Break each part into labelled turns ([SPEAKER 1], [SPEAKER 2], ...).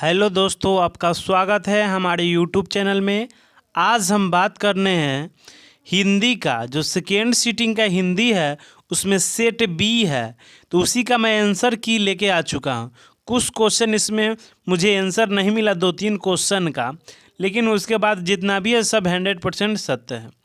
[SPEAKER 1] Hello दोस्तों, आपका स्वागत है हमारे यूट्यूब चैनल में। आज हम बात करने हैं हिंदी का। जो सेकेंड सीटिंग का हिंदी है उसमें सेट बी है, तो उसी का मैं आंसर की लेके आ चुका हूँ। कुछ क्वेश्चन इसमें मुझे आंसर नहीं मिला, 2-3 क्वेश्चन का, लेकिन उसके बाद जितना भी है सब 100% सत्य है।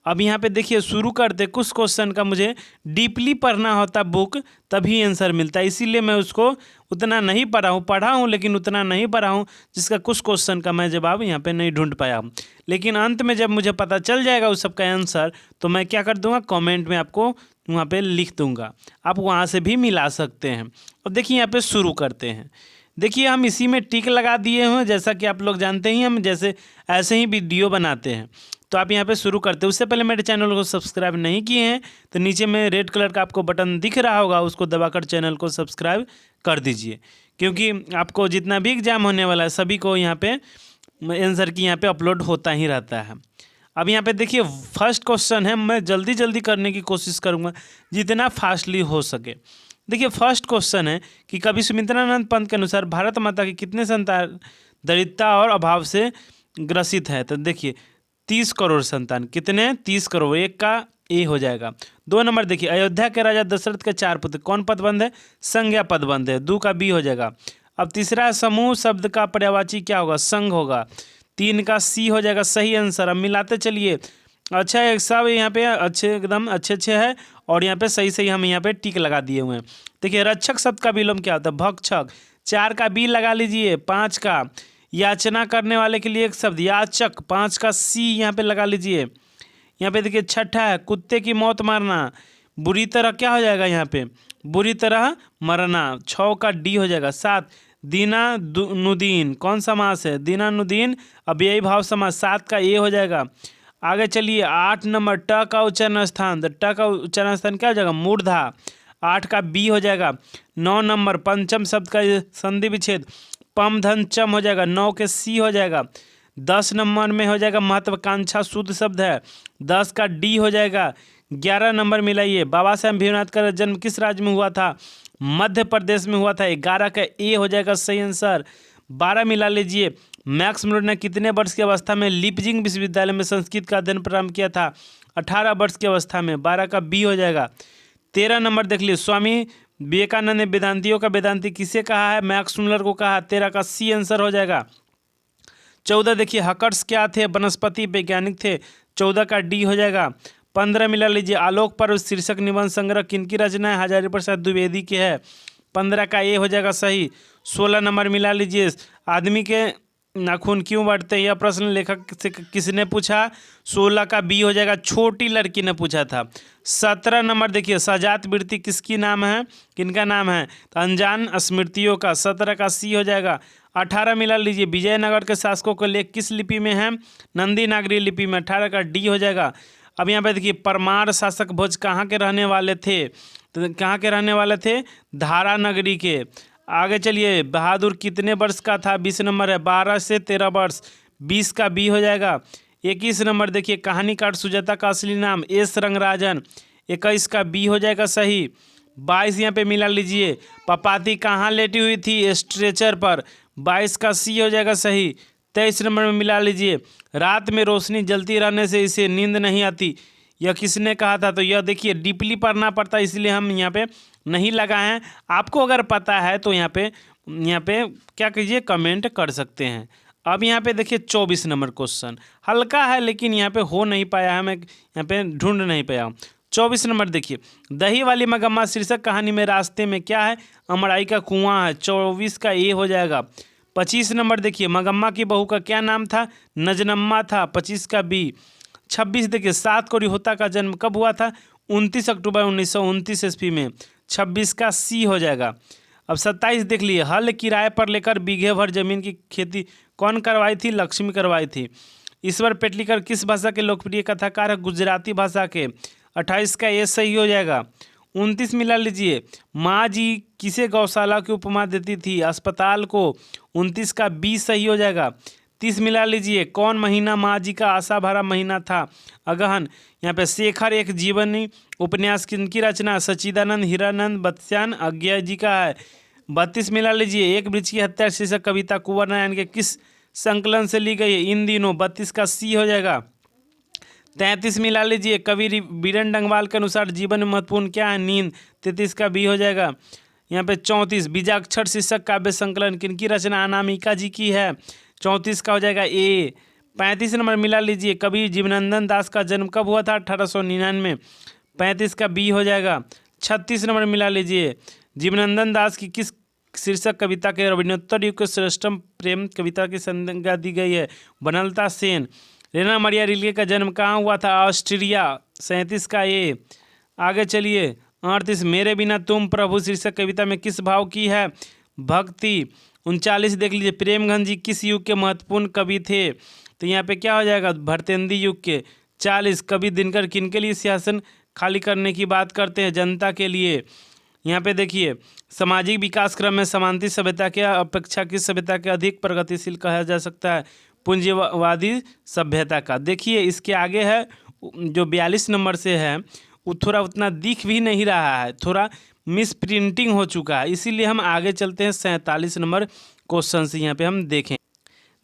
[SPEAKER 1] अब यहाँ पे देखिए, शुरू करते। कुछ क्वेश्चन का मुझे डीपली पढ़ना होता बुक, तभी आंसर मिलता है, इसीलिए मैं उसको उतना नहीं पढ़ा हूँ लेकिन उतना नहीं पढ़ा हूँ जिसका कुछ क्वेश्चन का मैं जवाब यहाँ पे नहीं ढूंढ पाया हूँ। लेकिन अंत में जब मुझे पता चल जाएगा उस सब का आंसर, तो मैं क्या कर दूंगा, कमेंट में आपको वहाँ पे लिख दूंगा, आप वहाँ से भी मिला सकते हैं। अब देखिए यहाँ पे शुरू करते हैं। देखिए हम इसी में टिक लगा दिए हैं, जैसा कि आप लोग जानते ही हम जैसे ऐसे ही वीडियो बनाते हैं। तो आप यहाँ पे शुरू करते हैं। उससे पहले मेरे चैनल को सब्सक्राइब नहीं किए हैं तो नीचे में रेड कलर का आपको बटन दिख रहा होगा, उसको दबाकर चैनल को सब्सक्राइब कर दीजिए, क्योंकि आपको जितना भी एग्जाम होने वाला है सभी को यहाँ पे आंसर की यहाँ पे अपलोड होता ही रहता है। अब यहाँ पे देखिए फर्स्ट क्वेश्चन है, मैं जल्दी जल्दी करने की कोशिश करूँगा जितना फास्टली हो सके। देखिए फर्स्ट क्वेश्चन है कि कवि सुमित्रानंद पंत के अनुसार भारत माता के कितने संतान दरिद्रता और अभाव से ग्रसित है। तो देखिए 30 करोड़ संतान। कितने? 30 करोड़। एक का ए हो जाएगा। 2 नंबर देखिए, अयोध्या के राजा दशरथ के 4 पुत्र। कौन पदबंध है? संज्ञा पदबंध है। 2 का बी हो जाएगा। अब तीसरा समूह शब्द का पर्यायवाची क्या होगा? संघ होगा। 3 का सी हो जाएगा सही आंसर। अब मिलाते चलिए। अच्छा है, सब यहाँ पे अच्छे एकदम अच्छे है, और यहाँ पे सही सही हम यहाँ पे टिक लगा दिए हुए हैं। देखिए रक्षक शब्द का विलोम क्या होता है? भक्षक। 4 का बी लगा लीजिए। 5 का याचना करने वाले के लिए एक शब्द याचक। 5 का सी यहाँ पे लगा लीजिए। यहाँ पे देखिए छठा है कुत्ते की मौत मारना। बुरी तरह क्या हो जाएगा यहाँ पे? बुरी तरह मरना। 6 का डी हो जाएगा। 7 दीनानुदीन। कौन समास है? दीनानुदीन अव्ययी भाव समास। 7 का ए हो जाएगा। आगे चलिए 8 नंबर ट का उच्चारण स्थान। तो ट का उच्चारण स्थान क्या हो जाएगा? मूर्धा। 8 का बी हो जाएगा। 9 नंबर पंचम शब्द का संधि विच्छेद। पम धन चम हो जाएगा। 9 के सी हो जाएगा। 10 नंबर में हो जाएगा महत्वाकांक्षा शुद्ध शब्द है। 10 का डी हो जाएगा। 11 नंबर मिलाइए, बाबा साहेब भीमराव का जन्म किस राज्य में हुआ था? मध्य प्रदेश में हुआ था। 11 का ए हो जाएगा सही आंसर। 12 मिला लीजिए, मैक्स मुलर ने कितने वर्ष की अवस्था में लीपजिंग विश्वविद्यालय में संस्कृत का अध्ययन प्रारंभ किया था? 18 वर्ष की अवस्था में। 12 का बी हो जाएगा। 13 नंबर देख लीजिए, स्वामी विवेकानंद ने वेदांतियों का वेदांती किसे कहा है? मैक्स मुलर को कहा। 13 का सी आंसर हो जाएगा। 14 देखिए, हकर्स क्या थे? वनस्पति वैज्ञानिक थे। 14 का डी हो जाएगा। 15 मिला लीजिए, आलोक पर्व शीर्षक निबंध संग्रह किनकी रचना है? हजारी प्रसाद द्विवेदी की है। 15 का ए हो जाएगा सही। 16 नंबर मिला लीजिए, आदमी के नाखून क्यों बढ़ते हैं? यह प्रश्न लेखक से किसने पूछा? 16 का बी हो जाएगा, छोटी लड़की ने पूछा था। 17 नंबर देखिए, सजात वृत्ति किसकी नाम है? किनका नाम है? तो अनजान स्मृतियों का। 17 का सी हो जाएगा। 18 मिला लीजिए, विजयनगर के शासकों के लेख किस लिपि में है? नंदी नागरी लिपि में। 18 का डी हो जाएगा। अब यहाँ पे देखिए, परमार शासक भोज कहाँ के रहने वाले थे? तो कहाँ के रहने वाले थे? धारा नगरी के। आगे चलिए, बहादुर कितने वर्ष का था? 20 नंबर है। 12 से 13 वर्ष। 20 का बी हो जाएगा। 21 नंबर देखिए, कहानीकार सुजाता का असली नाम? एस रंगराजन। 21 का बी हो जाएगा सही। 22 यहाँ पे मिला लीजिए, पपाती कहाँ लेटी हुई थी? स्ट्रेचर पर। 22 का सी हो जाएगा सही। 23 नंबर में मिला लीजिए, रात में रोशनी जलती रहने से इसे नींद नहीं आती, यह किसने कहा था? तो यह देखिए डीपली पढ़ना पड़ता है, इसलिए हम यहाँ पे नहीं लगाए हैं। आपको अगर पता है तो यहाँ पे क्या कीजिए, कमेंट कर सकते हैं। अब यहाँ पे देखिए 24 नंबर क्वेश्चन हल्का है, लेकिन यहाँ पे हो नहीं पाया है, मैं यहाँ पे ढूंढ नहीं पाया हूँ। 24 नंबर देखिए, दही वाली मगम्मा शीर्षक कहानी में रास्ते में क्या है? अमराई का कुआं है। 24 का ए हो जाएगा। 25 नंबर देखिए, मगम्मा की बहू का क्या नाम था? नजनम्मा था। 25 का बी। 26 देखिए, 7 कोरी होता का जन्म कब हुआ था? 29 अक्टूबर 1929 ईस्वी में। 26 का सी हो जाएगा। अब 27 देख लिए, हल किराए पर लेकर बीघे भर जमीन की खेती कौन करवाई थी? लक्ष्मी करवाई थी। ईश्वर पेटलीकर किस भाषा के लोकप्रिय कथाकार है? गुजराती भाषा के। 28 का ए सही हो जाएगा। 29 मिला लीजिए, माँ जी किसे गौशाला की उपमा देती थी? अस्पताल को। 29 का बी सही हो जाएगा। 30 मिला लीजिए, कौन महीना माँ जी का आशा भरा महीना था? अगहन। यहाँ पे शेखर एक जीवनी उपन्यास किनकी रचना? सच्चिदानंद हीरानंद बत्स्यान अज्ञा जी का है। 32 मिला लीजिए, एक वृक्ष की हत्या शीर्षक कविता कुंवर नारायण के किस संकलन से ली गई है? इन दिनों। 32 का सी हो जाएगा। 33 मिला लीजिए, कवि बीरन डंगवाल के अनुसार जीवन में महत्वपूर्ण क्या है? नींद। 33 का बी हो जाएगा। यहाँ पे 34 बीजाक्षर शीर्षक काव्य संकलन किनकी रचना? अनामिका जी की है। 34 का हो जाएगा ए। 35 नंबर मिला लीजिए, कवि जीवनानंद दास का जन्म कब हुआ था? 1899। 35 का बी हो जाएगा। 36 नंबर मिला लीजिए, जीवनानंद दास की किस शीर्षक कविता के रविनोत्तर युग के श्रेष्ठतम प्रेम कविता की संज्ञा दी गई है? बनलता सेन। रेना मरिया रिल्के का जन्म कहाँ हुआ था? ऑस्ट्रिया। 37 का ए। आगे चलिए, 38 मेरे बिना तुम प्रभु शीर्षक कविता में किस भाव की है? भक्ति। 39 देख लीजिए, प्रेमगंज जी किस युग के महत्वपूर्ण कवि थे? तो यहाँ पे क्या हो जाएगा? भरतेंदी युग के। 40 कवि दिनकर किनके लिए सिंहासन खाली करने की बात करते हैं? जनता के लिए। यहाँ पे देखिए, सामाजिक विकास क्रम में समांती सभ्यता के अपेक्षा किस सभ्यता के अधिक प्रगतिशील कहा जा सकता है? पूंजीवादी सभ्यता का। देखिए इसके आगे है जो 42 नंबर से है, वो थोड़ा उतना दिख भी नहीं रहा है, थोड़ा मिस प्रिंटिंग हो चुका है, इसीलिए हम आगे चलते हैं 47 नंबर क्वेश्चन से। यहाँ पे हम देखें,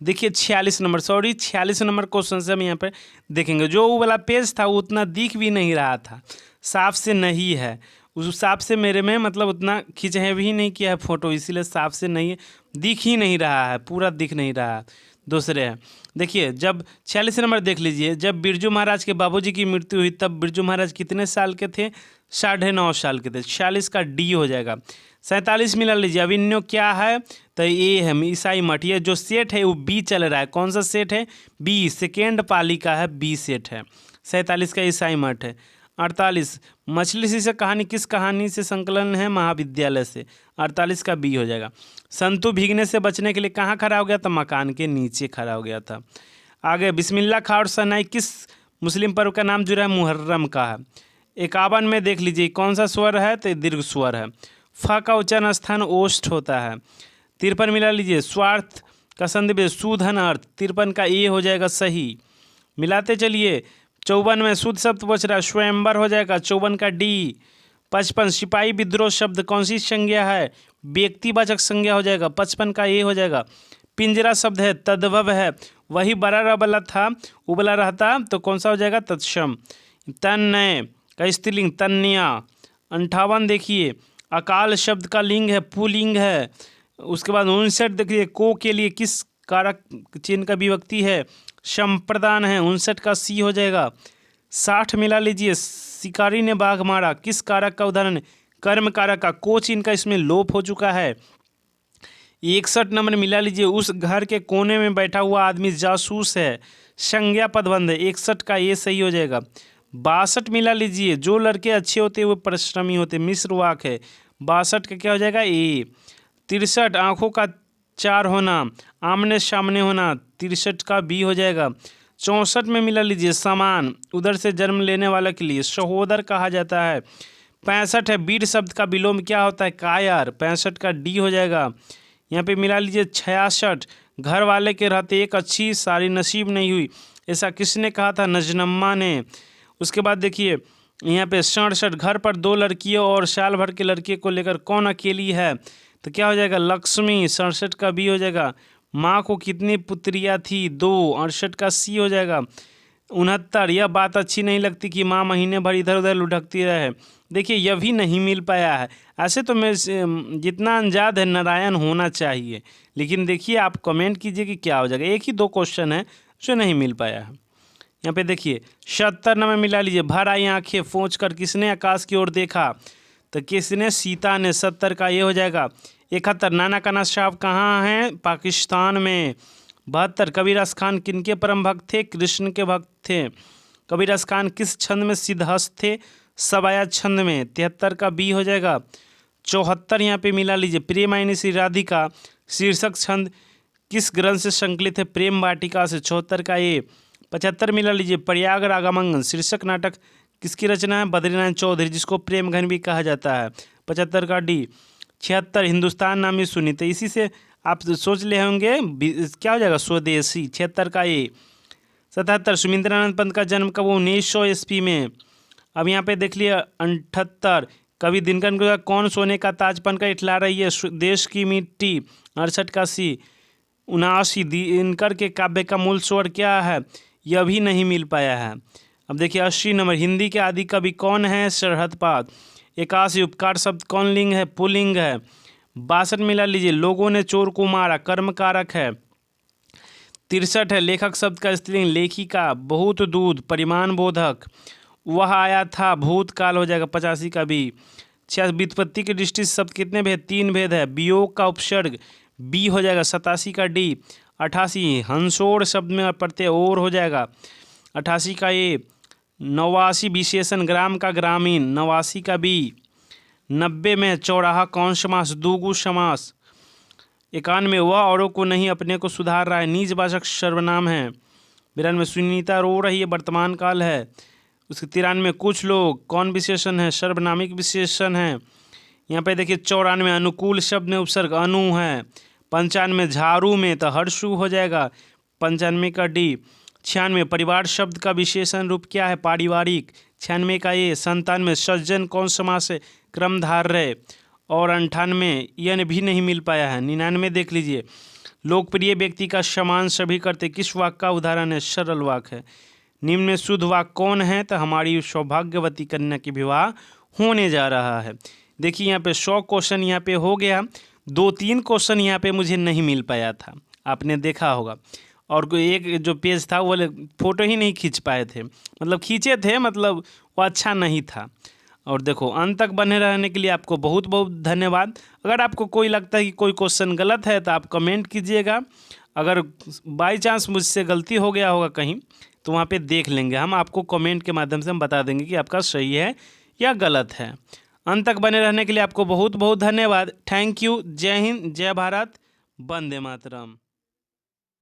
[SPEAKER 1] देखिए 46 नंबर क्वेश्चन से हम यहाँ पे देखेंगे। जो वो वाला पेज था वो उतना दिख भी नहीं रहा था, साफ से नहीं है। उस हिसाब से मेरे में मतलब उतना खींचे भी नहीं किया है फोटो, इसीलिए साफ से नहीं दिख ही नहीं रहा है, पूरा दिख नहीं रहा है। दूसरे है, देखिए जब 46 नंबर देख लीजिए, जब बिरजू महाराज के बाबूजी की मृत्यु हुई तब बिरजू महाराज कितने साल के थे? 9.5 साल के थे। 46 का डी हो जाएगा। 47 मिला लीजिए, अभिन्यो क्या है? तो ये है ईसाई मठ। ये जो सेट है वो बी चल रहा है। कौन सा सेट है? बी, सेकेंड पाली का है, बी सेट है। 47 का ईसाई मठ है। 48 मछली शीर्षक कहानी किस कहानी से संकलन है? महाविद्यालय से। 48 का बी हो जाएगा। संतू भीगने से बचने के लिए कहाँ खड़ा हो गया था? मकान के नीचे खड़ा हो गया था। आगे बिस्मिल्लाह खां और शहनाई किस मुस्लिम पर्व का नाम जुड़ा है? मुहर्रम का है। 51 में देख लीजिए कौन सा स्वर है? तो दीर्घ स्वर है। फ का उच्चारण स्थान ओष्ठ होता है। 53 मिला लीजिए, स्वार्थ का संधि सुधन अर्थ। 53 का ए हो जाएगा सही। मिलाते चलिए, 54 में शुद्ध शब्द बच रहा है, स्वयंवर हो जाएगा। 54 का डी। 55 सिपाही विद्रोह शब्द कौन सी संज्ञा है? व्यक्तिवाचक संज्ञा हो जाएगा। 55 का ए हो जाएगा। पिंजरा शब्द है, तद्भव है, वही बड़ा रबला था उबला रहता, तो कौन सा हो जाएगा? तत्सम। तन्नय का स्त्रीलिंग तन्या। 58 देखिए, अकाल शब्द का लिंग है, पुलिंग है। उसके बाद 59 देखिए, को के लिए किस कारक चिन्ह का विभक्ति है? संप्रदान है। 59 का सी हो जाएगा। 60 मिला लीजिए, शिकारी ने बाघ मारा किस कारक का उदाहरण है? कर्म कारक का। को चिन्ह का इसमें लोप हो चुका है। 61 नंबर मिला लीजिए, उस घर के कोने में बैठा हुआ आदमी जासूस है, संज्ञा पदबंध है। 61 का ये सही हो जाएगा। 62 मिला लीजिए, जो लड़के अच्छे होते हैं वो परिश्रमी होते, मिश्र वाक है। 62 का क्या हो जाएगा? ए। 63 आँखों का 4 होना, आमने सामने होना। 63 का बी हो जाएगा। 64 में मिला लीजिए, समान उधर से जन्म लेने वाला के लिए सहोदर कहा जाता है। 65 है, वीर शब्द का विलोम क्या होता है? कायर। 65 का डी हो जाएगा। यहाँ पे मिला लीजिए 66 घर वाले के रहते एक अच्छी सारी नसीब नहीं हुई, ऐसा किसने कहा था? नजनम्मा ने। उसके बाद देखिए यहाँ पे 67 घर पर 2 लड़कियों और साल भर के लड़के को लेकर कौन अकेली है? तो क्या हो जाएगा? लक्ष्मी। 67 का बी हो जाएगा। माँ को कितनी पुत्रियाँ थी? 2। 68 का सी हो जाएगा। 69 यह बात अच्छी नहीं लगती कि माँ महीने भर इधर उधर लुढ़कती रहे। देखिए यह भी नहीं मिल पाया है। ऐसे तो मैं जितना अंजाद है नारायण होना चाहिए, लेकिन देखिए आप कमेंट कीजिए कि क्या हो जाएगा। एक ही 2 क्वेश्चन है जो नहीं मिल पाया है। यहाँ पे देखिए 76 नंबर मिला लीजिए, भर आई आँखें पोंछ कर किसने आकाश की ओर देखा? तो किसने? सीता ने। 70 का ये हो जाएगा। 71 नाना काना साहब कहाँ हैं? पाकिस्तान में। 72 कबीर खान किनके परम भक्त थे? कृष्ण के भक्त थे। कबीर खान किस छंद में सिद्धहस्त थे? सवाया छंद में। 73 का बी हो जाएगा। 74 यहाँ पे मिला लीजिए, प्रेमायनी श्री राधिका शीर्षक छंद किस ग्रंथ से संकलित है? प्रेम वाटिका से। 74 का ए। 75 मिला लीजिए, प्रयाग रागमंगन शीर्षक नाटक किसकी रचना है? बद्रीनाथ चौधरी, जिसको प्रेम घन भी कहा जाता है। 75 का डी। 76 हिंदुस्तान नामी सुनी, तो इसी से आप सोच ले होंगे क्या हो जाएगा? स्वदेशी। 76 का ए। 77 सुमिंद्रानंद पंत का जन्म कब? 1900 ईस्वी में। अब यहाँ पे देख लिया 78 कवि दिनकर का कौन सोने का ताज बनकर इठला रही है? देश की मिट्टी। 68 का सी। 79 दिनकर के काव्य का मूल स्वर क्या है? यह भी नहीं मिल पाया है। अब देखिए 80 नंबर, हिंदी के आदि कवि कौन है? सरहदपाद। 81 उपकार शब्द कौन लिंग है? पुल्लिंग है। 62 मिला लीजिए, लोगों ने चोर को मारा, कर्म कारक है। 63 है, लेखक शब्द का स्त्रीलिंग, लेखिका। बहुत दूध, परिमाण बोधक। वह आया था, भूतकाल हो जाएगा। 85 का बी। 86 व्युत्पत्ति की दृष्टि से शब्द कितने भेद? 3 भेद है। वियोग का उपसर्ग बी हो जाएगा। 87 का डी। 88 हंसोड़ शब्द में प्रत्यय और हो जाएगा। 88 का ए। 89 विशेषण ग्राम का ग्रामीण। 89 का बी। 90 में चौराहा कौन समास? द्विगु समास। 91 वह औरों को नहीं अपने को सुधार रहा है, निजवाचक सर्वनाम है। 92 सुनीता रो रही है, वर्तमान काल है। उसके 93 कुछ लोग कौन विशेषण है? सर्वनामिक विशेषण है। यहाँ पे देखिए 94 अनुकूल शब्द में उपसर्ग अनु है। 95 झाड़ू में तो हर्षु हो जाएगा। 95 का डी। 96 परिवार शब्द का विशेषण रूप क्या है? पारिवारिक। 96 का ए। 97 सज्जन कौन समास है? क्रमधारय। और 98 यह भी नहीं मिल पाया है। 99 देख लीजिए, लोकप्रिय व्यक्ति का सम्मान सभी करते, किस वाक्य का उदाहरण है? सरल वाक्य है। निम्न में शुद्ध वाक्य कौन है? तो हमारी सौभाग्यवती कन्या की विवाह होने जा रहा है। देखिए यहाँ पे 100 क्वेश्चन यहाँ पे हो गया। 2-3 क्वेश्चन यहाँ पे मुझे नहीं मिल पाया था, आपने देखा होगा। और एक जो पेज था वो फ़ोटो ही नहीं खींच पाए थे, मतलब खींचे थे, मतलब वो अच्छा नहीं था। और देखो अंत तक बने रहने के लिए आपको बहुत बहुत धन्यवाद। अगर आपको कोई लगता है कि कोई क्वेश्चन गलत है तो आप कमेंट कीजिएगा। अगर बाई चांस मुझसे गलती हो गया होगा कहीं तो वहाँ पे देख लेंगे हम, आपको कमेंट के माध्यम से हम बता देंगे कि आपका सही है या गलत है। अंत तक बने रहने के लिए आपको बहुत बहुत धन्यवाद। Thank you. जय हिंद, जय भारत, वंदे मातरम।